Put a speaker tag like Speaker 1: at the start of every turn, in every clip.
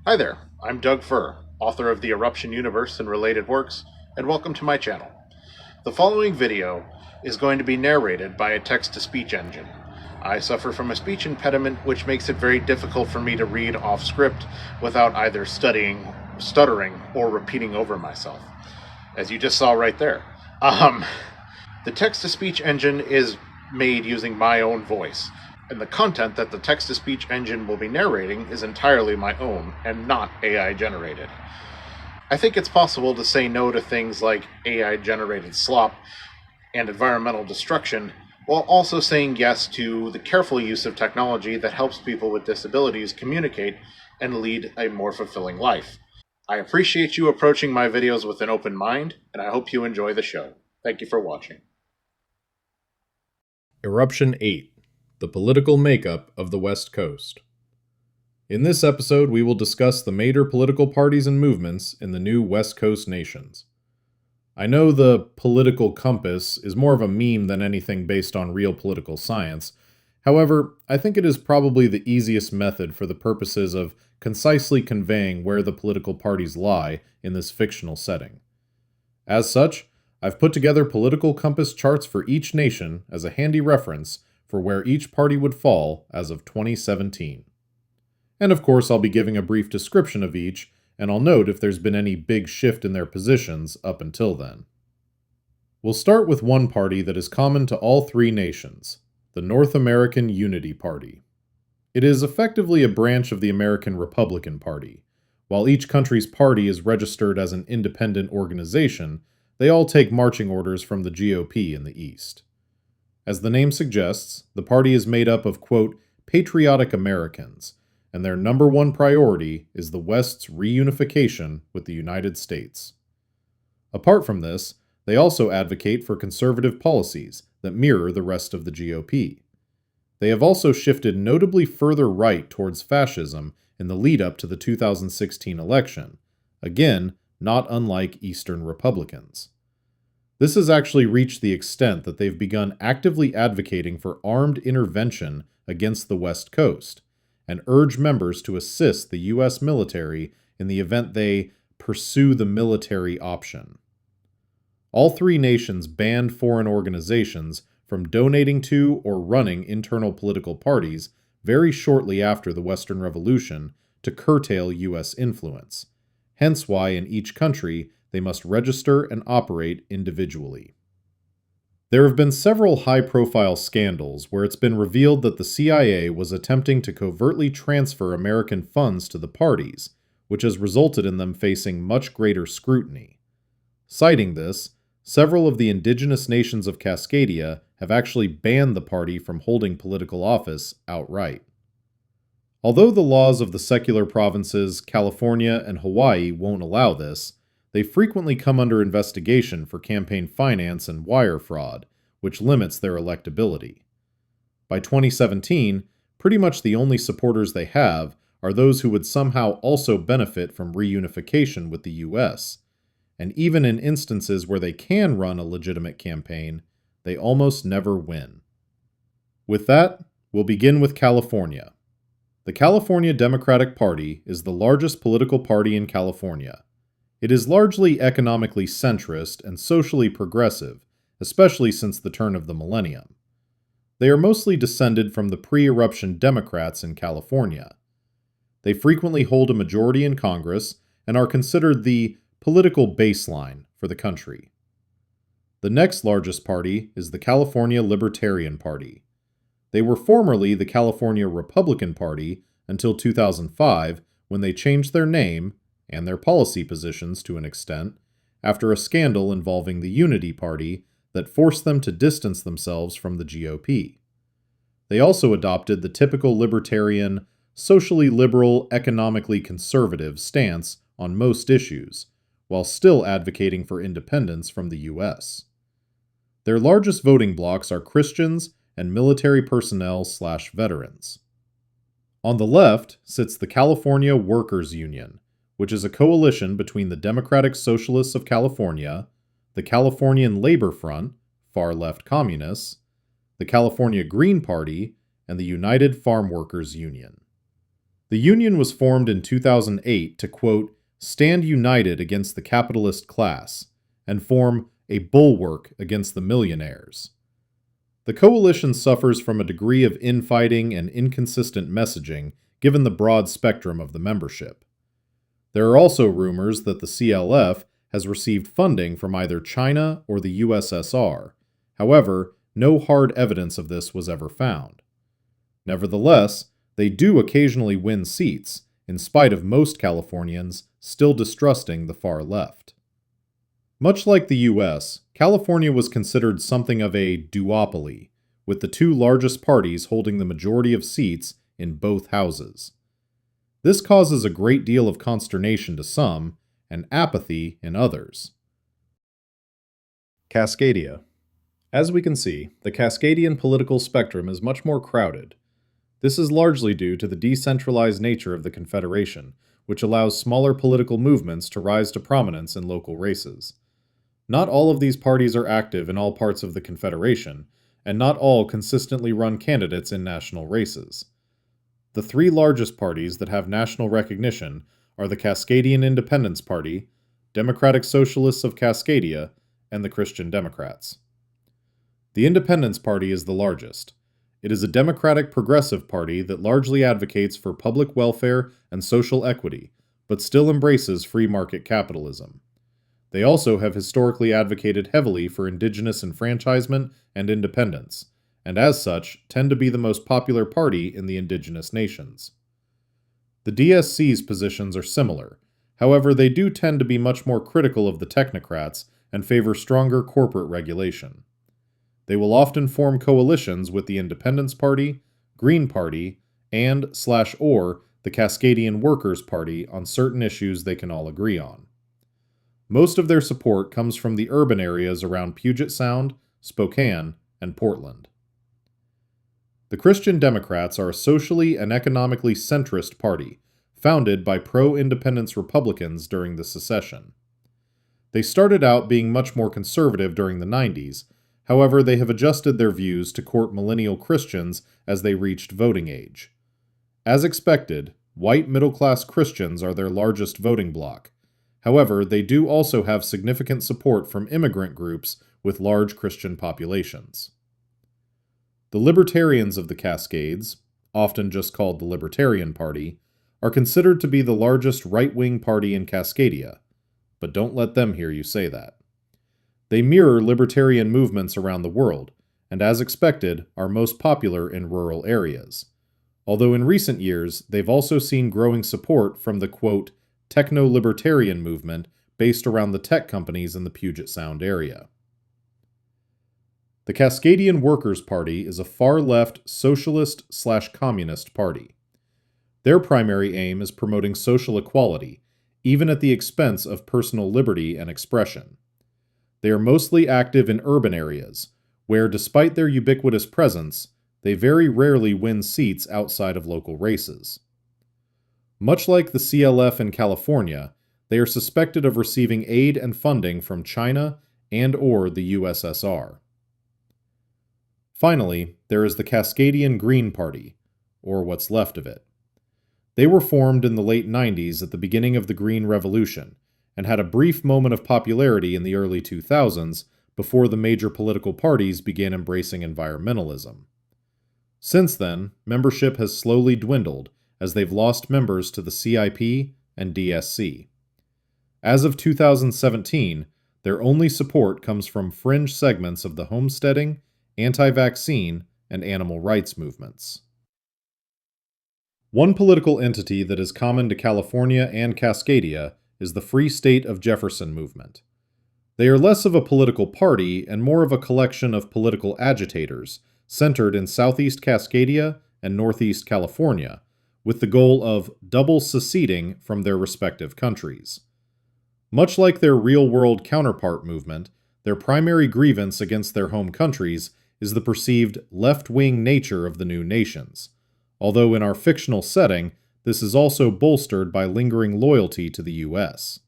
Speaker 1: Hi there, I'm Doug Furr, author of the Eruption universe and related works, and welcome to my channel. The following video is going to be narrated by a text-to-speech engine. I suffer from a speech impediment which makes it very difficult for me to read off script without either stuttering, or repeating over myself, as you just saw right there. The text-to-speech engine is made using my own voice, and the content that the text-to-speech engine will be narrating is entirely my own and not AI generated. I think it's possible to say no to things like AI generated slop and environmental destruction while also saying yes to the careful use of technology that helps people with disabilities communicate and lead a more fulfilling life. I appreciate you approaching my videos with an open mind, and I hope you enjoy the show. Thank you for watching.
Speaker 2: Eruption 8: The Political Makeup of the West Coast. In this episode, we will discuss the major political parties and movements in the new West Coast nations. I know the political compass is more of a meme than anything based on real political science. However, I think it is probably the easiest method for the purposes of concisely conveying where the political parties lie in this fictional setting. As such, I've put together political compass charts for each nation as a handy reference for where each party would fall as of 2017. And of course, I'll be giving a brief description of each, and I'll note if there's been any big shift in their positions up until then. We'll start with one party that is common to all three nations, the North American Unity Party. It is effectively a branch of the American Republican Party. While each country's party is registered as an independent organization, they all take marching orders from the GOP in the East. As the name suggests, the party is made up of, quote, patriotic Americans, and their number one priority is the West's reunification with the United States. Apart from this, they also advocate for conservative policies that mirror the rest of the GOP. They have also shifted notably further right towards fascism in the lead-up to the 2016 election, again, not unlike Eastern Republicans. This has actually reached the extent that they've begun actively advocating for armed intervention against the West Coast, and urge members to assist the U.S. military in the event they pursue the military option. All three nations banned foreign organizations from donating to or running internal political parties very shortly after the Western Revolution to curtail U.S. influence, hence why in each country they must register and operate individually. There have been several high-profile scandals where it's been revealed that the CIA was attempting to covertly transfer American funds to the parties, which has resulted in them facing much greater scrutiny. Citing this, several of the indigenous nations of Cascadia have actually banned the party from holding political office outright. Although the laws of the secular provinces California and Hawaii won't allow this, they frequently come under investigation for campaign finance and wire fraud, which limits their electability. By 2017, pretty much the only supporters they have are those who would somehow also benefit from reunification with the US, and even in instances where they can run a legitimate campaign, they almost never win. With that, we'll begin with California. The California Democratic Party is the largest political party in California. It is largely economically centrist and socially progressive, especially since the turn of the millennium. They are mostly descended from the pre-eruption Democrats in California. They frequently hold a majority in Congress and are considered the political baseline for the country. The next largest party is the California Libertarian Party. They were formerly the California Republican Party until 2005, when they changed their name and their policy positions to an extent after a scandal involving the Unity Party that forced them to distance themselves from the GOP. They also adopted the typical libertarian, socially liberal, economically conservative stance on most issues, while still advocating for independence from the U.S. Their largest voting blocs are Christians and military personnel/veterans. On the left sits the California Workers Union, which is a coalition between the Democratic Socialists of California, the Californian Labor Front, far-left communists, the California Green Party, and the United Farm Workers Union. The Union was formed in 2008 to, quote, stand united against the capitalist class and form a bulwark against the millionaires. The coalition suffers from a degree of infighting and inconsistent messaging given the broad spectrum of the membership. There are also rumors that the CLF has received funding from either China or the USSR. However, no hard evidence of this was ever found. Nevertheless, they do occasionally win seats, in spite of most Californians still distrusting the far left. Much like the US, California was considered something of a duopoly, with the two largest parties holding the majority of seats in both houses. This causes a great deal of consternation to some and apathy in others. Cascadia. As we can see, the Cascadian political spectrum is much more crowded. This is largely due to the decentralized nature of the Confederation, which allows smaller political movements to rise to prominence in local races. Not all of these parties are active in all parts of the Confederation, and not all consistently run candidates in national races. The three largest parties that have national recognition are the Cascadian Independence Party, Democratic Socialists of Cascadia, and the Christian Democrats. The Independence Party is the largest. It is a democratic progressive party that largely advocates for public welfare and social equity, but still embraces free market capitalism. They also have historically advocated heavily for indigenous enfranchisement and independence, and as such, tend to be the most popular party in the indigenous nations. The DSC's positions are similar. However, they do tend to be much more critical of the technocrats and favor stronger corporate regulation. They will often form coalitions with the Independence Party, Green Party, and/or the Cascadian Workers' Party on certain issues they can all agree on. Most of their support comes from the urban areas around Puget Sound, Spokane, and Portland. The Christian Democrats are a socially and economically centrist party, founded by pro-independence Republicans during the secession. They started out being much more conservative during the 90s, however they have adjusted their views to court millennial Christians as they reached voting age. As expected, white middle-class Christians are their largest voting bloc. However, they do also have significant support from immigrant groups with large Christian populations. The Libertarians of the Cascades, often just called the Libertarian Party, are considered to be the largest right-wing party in Cascadia, but don't let them hear you say that. They mirror libertarian movements around the world, and as expected, are most popular in rural areas. Although in recent years, they've also seen growing support from the, quote, techno-libertarian movement based around the tech companies in the Puget Sound area. The Cascadian Workers' Party is a far-left socialist/communist party. Their primary aim is promoting social equality, even at the expense of personal liberty and expression. They are mostly active in urban areas, where, despite their ubiquitous presence, they very rarely win seats outside of local races. Much like the CLF in California, they are suspected of receiving aid and funding from China and/or the USSR. Finally, there is the Cascadian Green Party, or what's left of it. They were formed in the late 90s at the beginning of the Green Revolution, and had a brief moment of popularity in the early 2000s before the major political parties began embracing environmentalism. Since then, membership has slowly dwindled as they've lost members to the CIP and DSC. As of 2017, their only support comes from fringe segments of the homesteading, anti-vaccine, and animal rights movements. One political entity that is common to California and Cascadia is the Free State of Jefferson movement. They are less of a political party and more of a collection of political agitators centered in Southeast Cascadia and Northeast California, with the goal of double seceding from their respective countries. Much like their real-world counterpart movement, their primary grievance against their home countries is the perceived left-wing nature of the new nations, although in our fictional setting, this is also bolstered by lingering loyalty to the U.S.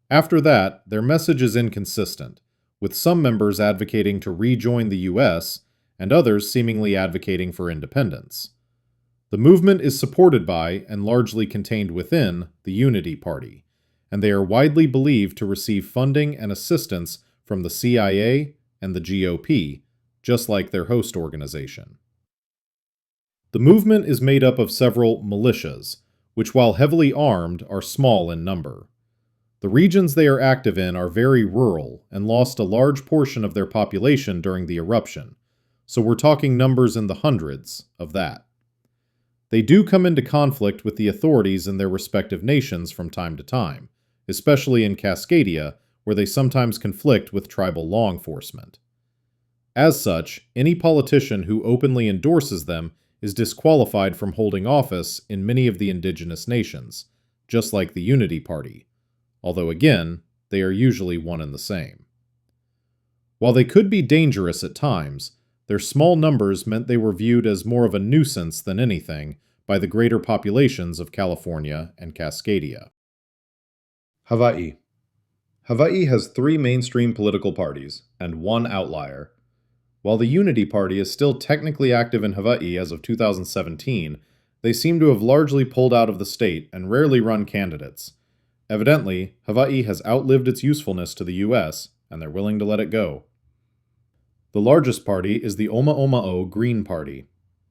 Speaker 2: After that, their message is inconsistent, with some members advocating to rejoin the U.S. and others seemingly advocating for independence. The movement is supported by and largely contained within the Unity Party, and they are widely believed to receive funding and assistance from the CIA and the GOP, just like their host organization. The movement is made up of several militias, which while heavily armed are small in number. The regions they are active in are very rural and lost a large portion of their population during the eruption, so we're talking numbers in the hundreds of that. They do come into conflict with the authorities in their respective nations from time to time, especially in Cascadia, where they sometimes conflict with tribal law enforcement. As such, any politician who openly endorses them is disqualified from holding office in many of the indigenous nations, just like the Unity Party, although again, they are usually one and the same. While they could be dangerous at times, their small numbers meant they were viewed as more of a nuisance than anything by the greater populations of California and Cascadia. Hawaii. Hawaii has 3 mainstream political parties and 1 outlier. While the Unity Party is still technically active in Hawaii as of 2017, they seem to have largely pulled out of the state and rarely run candidates. Evidently, Hawaii has outlived its usefulness to the U.S., and they're willing to let it go. The largest party is the Omaoma'o Green Party.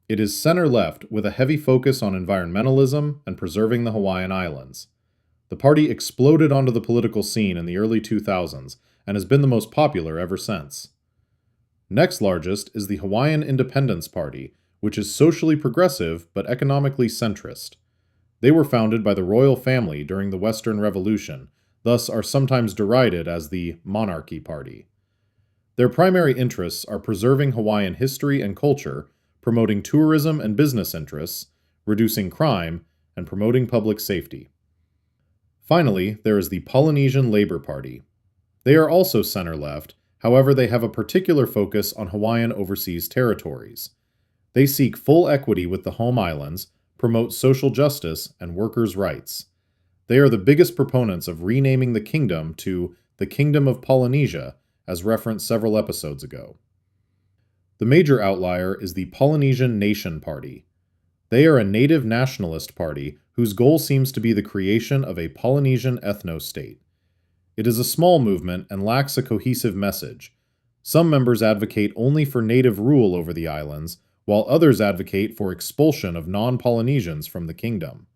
Speaker 2: It is center-left with a heavy focus on environmentalism and preserving the Hawaiian Islands. The party exploded onto the political scene in the early 2000s and has been the most popular ever since. Next largest is the Hawaiian Independence Party, which is socially progressive but economically centrist. They were founded by the royal family during the Western Revolution, thus are sometimes derided as the Monarchy Party. Their primary interests are preserving Hawaiian history and culture, promoting tourism and business interests, reducing crime, and promoting public safety. Finally, there is the Polynesian Labour Party. They are also center-left, however they have a particular focus on Hawaiian overseas territories. They seek full equity with the home islands, promote social justice, and workers' rights. They are the biggest proponents of renaming the kingdom to the Kingdom of Polynesia, as referenced several episodes ago. The major outlier is the Polynesian Nation Party. They are a native nationalist party whose goal seems to be the creation of a Polynesian ethno-state. It is a small movement and lacks a cohesive message. Some members advocate only for native rule over the islands, while others advocate for expulsion of non-Polynesians from the kingdom.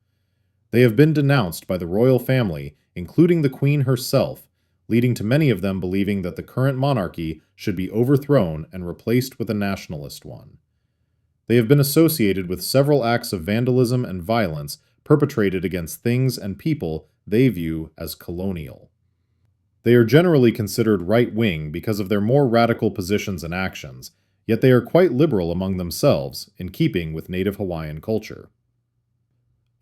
Speaker 2: They have been denounced by the royal family, including the Queen herself, leading to many of them believing that the current monarchy should be overthrown and replaced with a nationalist one. They have been associated with several acts of vandalism and violence perpetrated against things and people they view as colonial. They are generally considered right-wing because of their more radical positions and actions, yet they are quite liberal among themselves, in keeping with native Hawaiian culture.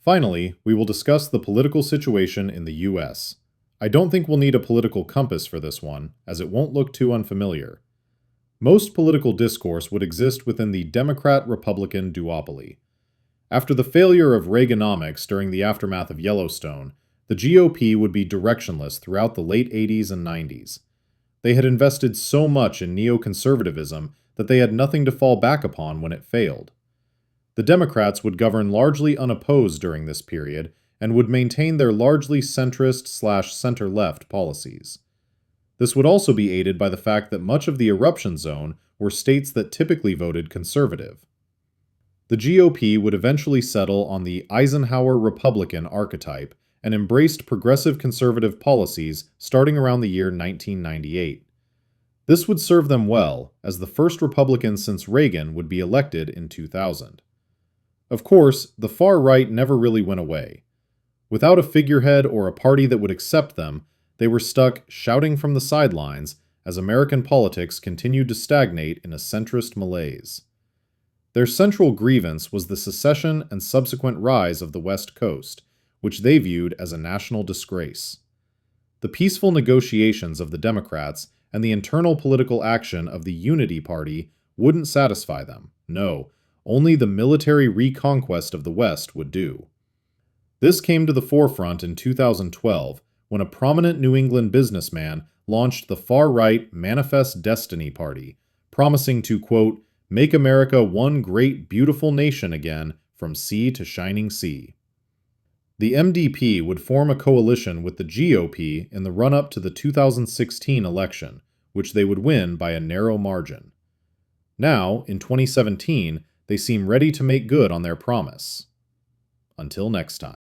Speaker 2: Finally, we will discuss the political situation in the U.S. I don't think we'll need a political compass for this one, as it won't look too unfamiliar. Most political discourse would exist within the Democrat-Republican duopoly. After the failure of Reaganomics during the aftermath of Yellowstone, the GOP would be directionless throughout the late 80s and 90s. They had invested so much in neoconservatism that they had nothing to fall back upon when it failed. The Democrats would govern largely unopposed during this period and would maintain their largely centrist/center-left policies. This would also be aided by the fact that much of the eruption zone were states that typically voted conservative. The GOP would eventually settle on the Eisenhower Republican archetype and embraced progressive conservative policies starting around the year 1998. This would serve them well, as the first Republican since Reagan would be elected in 2000. Of course, the far right never really went away. Without a figurehead or a party that would accept them, they were stuck shouting from the sidelines as American politics continued to stagnate in a centrist malaise. Their central grievance was the secession and subsequent rise of the West Coast, which they viewed as a national disgrace. The peaceful negotiations of the Democrats and the internal political action of the Unity Party wouldn't satisfy them. No, only the military reconquest of the West would do. This came to the forefront in 2012 when a prominent New England businessman launched the far-right Manifest Destiny Party, promising to, quote, make America one great beautiful nation again, from sea to shining sea. The MDP would form a coalition with the GOP in the run-up to the 2016 election, which they would win by a narrow margin. Now, in 2017, they seem ready to make good on their promise. Until next time.